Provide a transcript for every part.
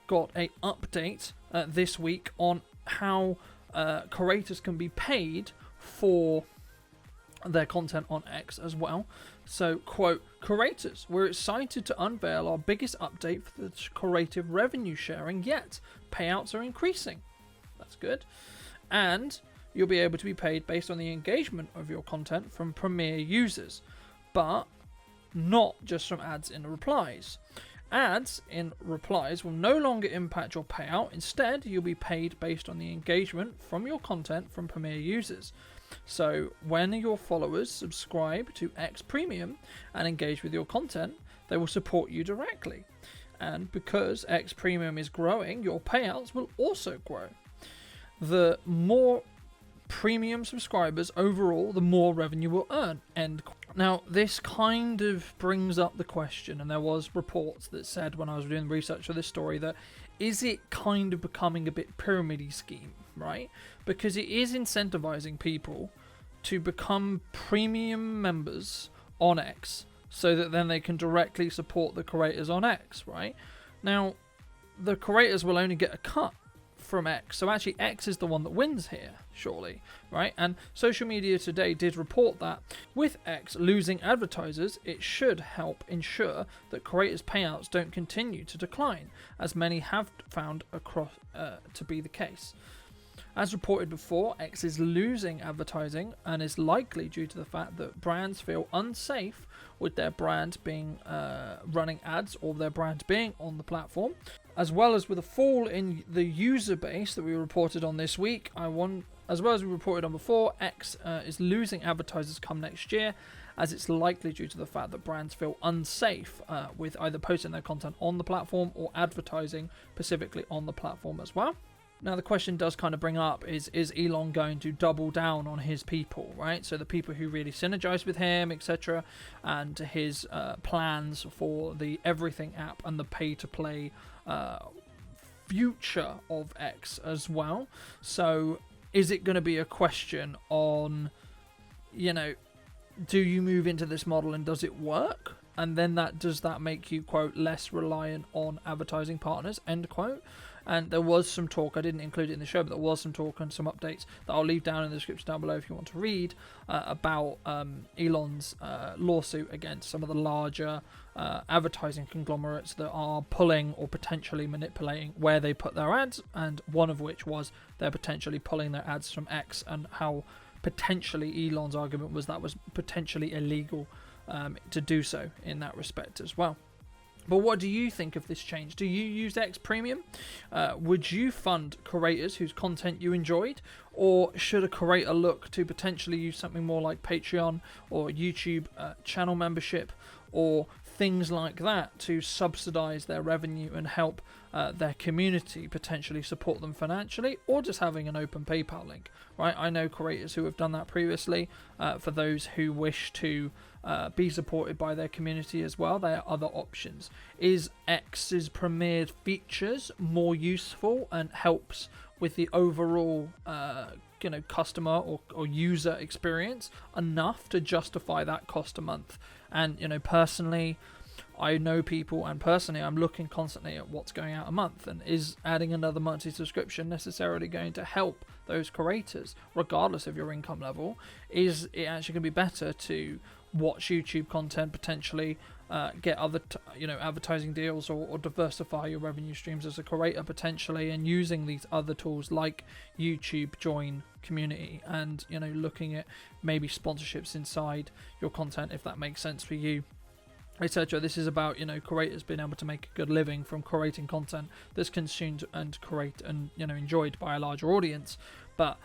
got a update this week on how creators can be paid for their content on X as well. So, quote, "Creators, we're excited to unveil our biggest update for the creative revenue sharing yet. Payouts are increasing." That's good. "And you'll be able to be paid based on the engagement of your content from Premiere users, but not just from ads in replies. Ads in replies will no longer impact your payout. Instead, you'll be paid based on the engagement from your content from Premiere users. So when your followers subscribe to X Premium and engage with your content, they will support you directly. And because X Premium is growing, your payouts will also grow. The more premium subscribers overall, the more revenue will earn." End quote. Now, this kind of brings up the question, and there was reports that said when I was doing research for this story that is it kind of becoming a bit pyramid scheme, right? Because it is incentivizing people to become premium members on X so that then they can directly support the creators on X, right? Now, the creators will only get a cut from X, so actually X is the one that wins here, surely, right? And Social Media Today did report that with X losing advertisers, it should help ensure that creators' payouts don't continue to decline, as many have found across to be the case. As reported before, X is losing advertising and is likely due to the fact that brands feel unsafe with their brand being running ads or their brand being on the platform, as well as with a fall in the user base that we reported on this week. As well as we reported on before, X is losing advertisers come next year, as it's likely due to the fact that brands feel unsafe with either posting their content on the platform or advertising specifically on the platform as well. Now, the question does kind of bring up is Elon going to double down on his people, right? So the people who really synergize with him, etc., and his plans for the Everything app and the pay-to-play future of X as well. So is it going to be a question on, do you move into this model and does it work? And then does that make you, quote, less reliant on advertising partners, end quote? And there was some talk, I didn't include it in the show, but there was some talk and some updates that I'll leave down in the description down below if you want to read about Elon's lawsuit against some of the larger advertising conglomerates that are pulling or potentially manipulating where they put their ads, and one of which was they're potentially pulling their ads from X, and how potentially Elon's argument was that was potentially illegal to do so in that respect as well. But what do you think of this change? Do you use X Premium? Would you fund creators whose content you enjoyed? Or should a creator look to potentially use something more like Patreon or YouTube channel membership or things like that to subsidize their revenue and help their community potentially support them financially, or just having an open PayPal link, right? I know creators who have done that previously. For those who wish to be supported by their community as well, there are other options. Is X's premiered features more useful and helps with the overall customer or user experience enough to justify that cost a month? And personally, I know people, and personally I'm looking constantly at what's going out a month, and is adding another monthly subscription necessarily going to help those creators regardless of your income level? Is it actually going to be better to watch YouTube content, potentially get other advertising deals, or diversify your revenue streams as a creator potentially, and using these other tools like YouTube Join Community, and looking at maybe sponsorships inside your content if that makes sense for you, etc. This is about creators being able to make a good living from creating content that's consumed and enjoyed by a larger audience. But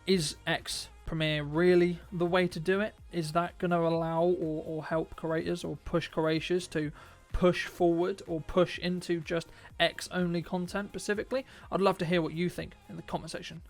is X Premiere really the way to do it? Is that going to allow or help creators or push creators to push forward or push into just X only content specifically? I'd love to hear what you think in the comment section